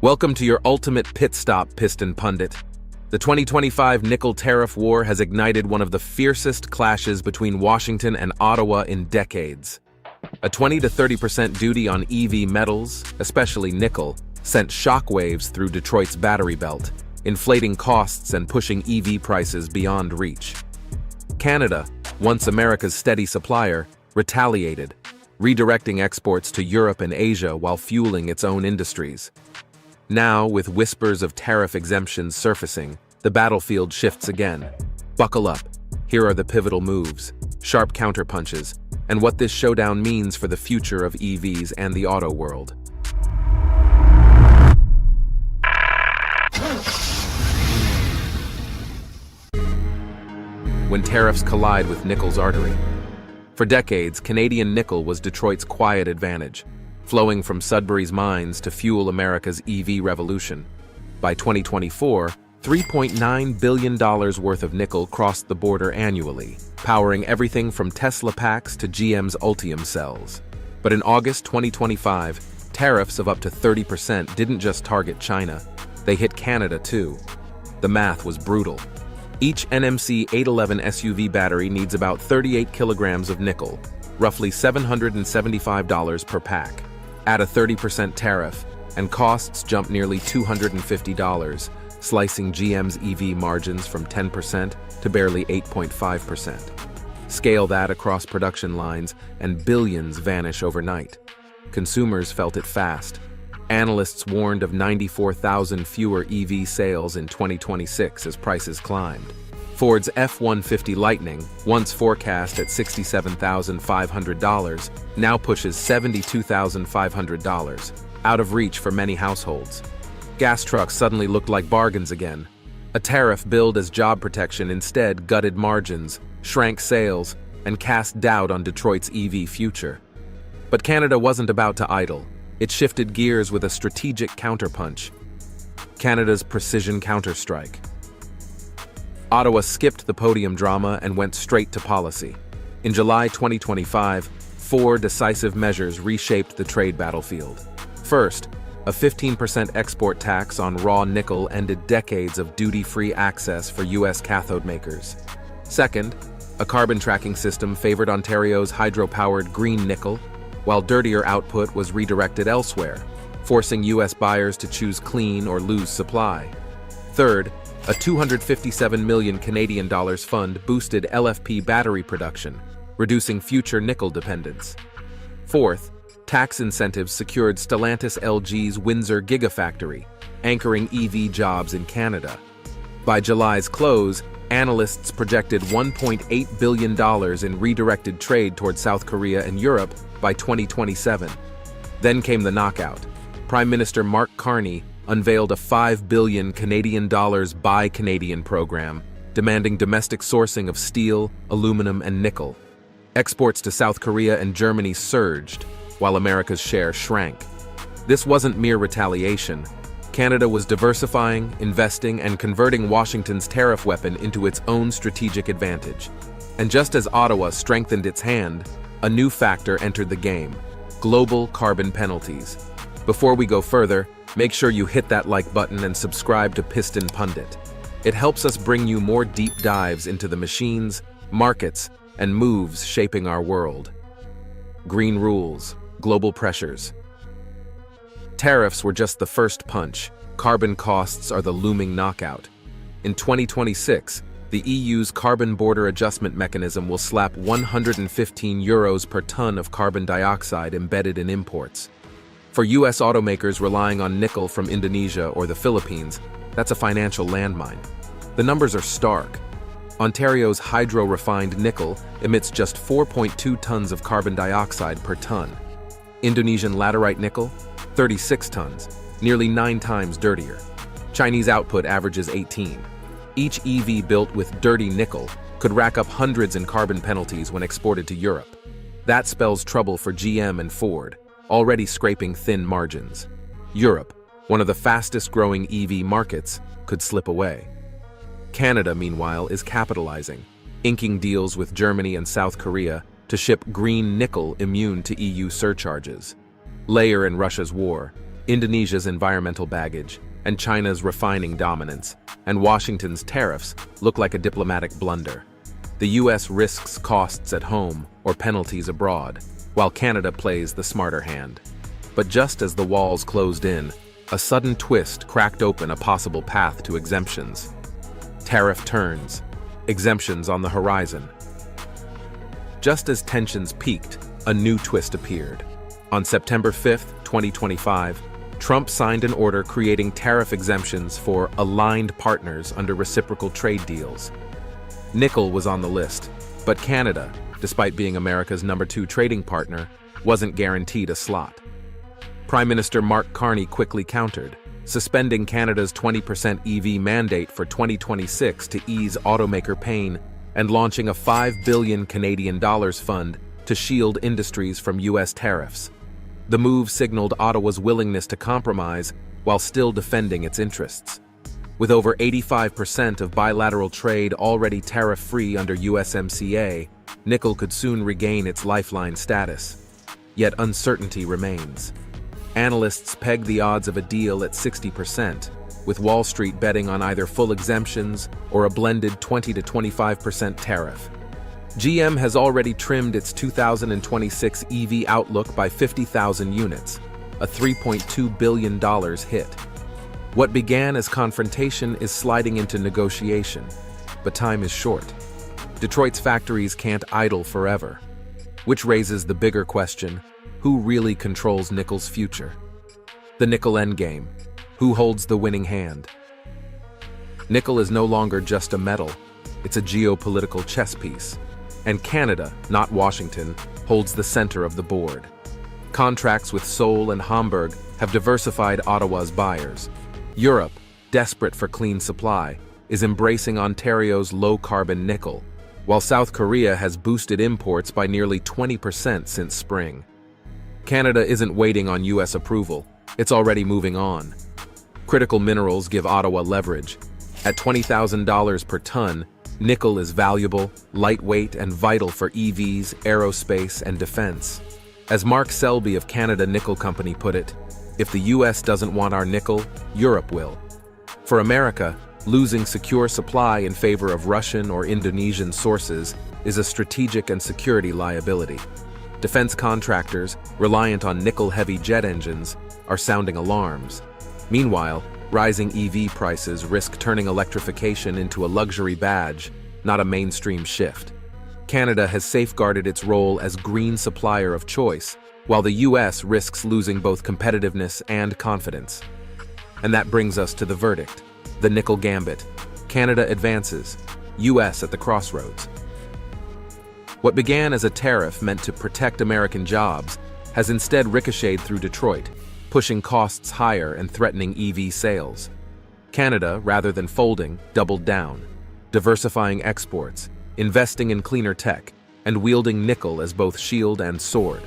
Welcome to your ultimate pit stop, Piston Pundit. The 2025 nickel tariff war has ignited one of the fiercest clashes between Washington and Ottawa in decades. A 20 to 30% duty on EV metals, especially nickel, sent shockwaves through Detroit's battery belt, inflating costs and pushing EV prices beyond reach. Canada, once America's steady supplier, retaliated, redirecting exports to Europe and Asia while fueling its own industries. Now, with whispers of tariff exemptions surfacing, the battlefield shifts again. Buckle up. Here are the pivotal moves, sharp counterpunches, and what this showdown means for the future of EVs and the auto world. When tariffs collide with nickel's Artery. For decades, Canadian nickel was Detroit's quiet advantage, flowing from Sudbury's mines to fuel America's EV revolution. By 2024, $3.9 billion worth of nickel crossed the border annually, powering everything from Tesla packs to GM's Ultium cells. But in August 2025, tariffs of up to 30% didn't just target China, they hit Canada too. The math was brutal. Each NMC 811 SUV battery needs about 38 kilograms of nickel, roughly $775 per pack. Add a 30% tariff, and costs jump nearly $250, slicing GM's EV margins from 10% to barely 8.5%. Scale that across production lines, and billions vanish overnight. Consumers felt it fast. Analysts warned of 94,000 fewer EV sales in 2026 as prices climbed. Ford's F-150 Lightning, once forecast at $67,500, now pushes $72,500, out of reach for many households. Gas trucks suddenly looked like bargains again. A tariff billed as job protection instead gutted margins, shrank sales, and cast doubt on Detroit's EV future. But Canada wasn't about to idle. It shifted gears with a strategic counterpunch. Canada's precision counterstrike. Ottawa skipped the podium drama and went straight to policy. In July 2025, 4 decisive measures reshaped the trade battlefield. First, a 15% export tax on raw nickel ended decades of duty-free access for U.S. cathode makers. Second, a carbon tracking system favored Ontario's hydro-powered green nickel, while dirtier output was redirected elsewhere, forcing U.S. buyers to choose clean or lose supply. Third, a $257 million Canadian dollars fund boosted LFP battery production, reducing future nickel dependence. Fourth, tax incentives secured Stellantis LG's Windsor Gigafactory, anchoring EV jobs in Canada. By July's close, analysts projected $1.8 billion in redirected trade toward South Korea and Europe by 2027. Then came the knockout. Prime Minister Mark Carney unveiled a $5 billion Canadian dollars Buy Canadian program, demanding domestic sourcing of steel, aluminum, and nickel. Exports to South Korea and Germany surged, while America's share shrank. This wasn't mere retaliation. Canada was diversifying, investing, and converting Washington's tariff weapon into its own strategic advantage. And just as Ottawa strengthened its hand, a new factor entered the game: global carbon penalties. Before we go further, make sure you hit that like button and subscribe to Piston Pundit. It helps us bring you more deep dives into the machines, markets, and moves shaping our world. Green rules, global pressures. Tariffs were just the first punch. Carbon costs are the looming knockout. In 2026, the EU's carbon border adjustment mechanism will slap €115 per ton of carbon dioxide embedded in imports. For U.S. automakers relying on nickel from Indonesia or the Philippines, that's a financial landmine. The numbers are stark. Ontario's hydro-refined nickel emits just 4.2 tons of carbon dioxide per ton. Indonesian laterite nickel, 36 tons, nearly 9 times dirtier. Chinese output averages 18. Each EV built with dirty nickel could rack up hundreds in carbon penalties when exported to Europe. That spells trouble for GM and Ford, already scraping thin margins. Europe, one of the fastest-growing EV markets, could slip away. Canada, meanwhile, is capitalizing, inking deals with Germany and South Korea to ship green nickel immune to EU surcharges. Layer in Russia's war, Indonesia's environmental baggage, and China's refining dominance, and Washington's tariffs look like a diplomatic blunder. The US risks costs at home or penalties abroad, while Canada plays the smarter hand. But just as the walls closed in, a sudden twist cracked open a possible path to exemptions. Tariff turns, exemptions on the horizon. Just as tensions peaked, a new twist appeared. On September 5, 2025, Trump signed an order creating tariff exemptions for aligned partners under reciprocal trade deals. Nickel was on the list, but Canada, despite being America's #2 trading partner, wasn't guaranteed a slot. Prime Minister Mark Carney quickly countered, suspending Canada's 20% EV mandate for 2026 to ease automaker pain and launching a $5 billion Canadian fund to shield industries from US tariffs. The move signaled Ottawa's willingness to compromise while still defending its interests. With over 85% of bilateral trade already tariff-free under USMCA, nickel could soon regain its lifeline status. Yet uncertainty remains. Analysts peg the odds of a deal at 60%, with Wall Street betting on either full exemptions or a blended 20 to 25% tariff. GM has already trimmed its 2026 EV outlook by 50,000 units, a $3.2 billion hit. What began as confrontation is sliding into negotiation, but time is short. Detroit's factories can't idle forever, which raises the bigger question: who really controls nickel's future? The nickel endgame. Who holds the winning hand? Nickel is no longer just a metal, it's a geopolitical chess piece. And Canada, not Washington, holds the center of the board. Contracts with Seoul and Hamburg have diversified Ottawa's buyers. Europe, desperate for clean supply, is embracing Ontario's low-carbon nickel, while South Korea has boosted imports by nearly 20% since spring. Canada isn't waiting on US approval, it's already moving on. Critical minerals give Ottawa leverage. At $20,000 per ton, nickel is valuable, lightweight, and vital for EVs, aerospace, and defense. As Mark Selby of Canada Nickel Company put it, if the US doesn't want our nickel, Europe will. For America, losing secure supply in favor of Russian or Indonesian sources is a strategic and security liability. Defense contractors, reliant on nickel-heavy jet engines, are sounding alarms. Meanwhile, rising EV prices risk turning electrification into a luxury badge, not a mainstream shift. Canada has safeguarded its role as green supplier of choice, while the US risks losing both competitiveness and confidence. And that brings us to the verdict: the nickel gambit. Canada advances, US at the crossroads. What began as a tariff meant to protect American jobs has instead ricocheted through Detroit, pushing costs higher and threatening EV sales. Canada, rather than folding, doubled down, diversifying exports, investing in cleaner tech, and wielding nickel as both shield and sword.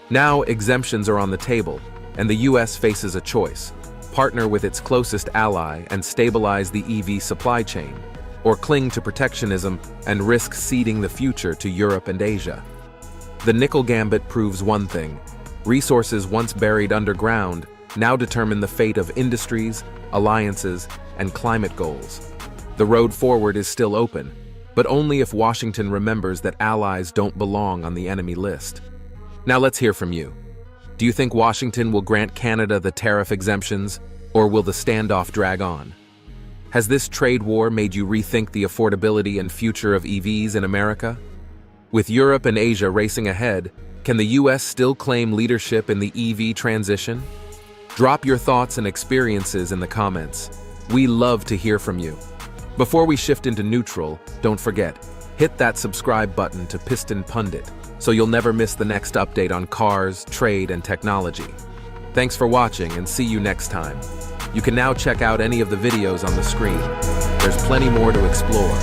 Now exemptions are on the table, and the US faces a choice: partner with its closest ally and stabilize the EV supply chain, or cling to protectionism and risk ceding the future to Europe and Asia. The nickel gambit proves one thing: resources once buried underground now determine the fate of industries, alliances, and climate goals. The road forward is still open, but only if Washington remembers that allies don't belong on the enemy list. Now let's hear from you. Do you think Washington will grant Canada the tariff exemptions, or will the standoff drag on? Has this trade war made you rethink the affordability and future of EVs in America? With Europe and Asia racing ahead, can the US still claim leadership in the EV transition? Drop your thoughts and experiences in the comments. We love to hear from you. Before we shift into neutral, don't forget, hit that subscribe button to Piston Pundit so you'll never miss the next update on cars, trade, and technology. Thanks for watching and see you next time. You can now check out any of the videos on the screen. There's plenty more to explore.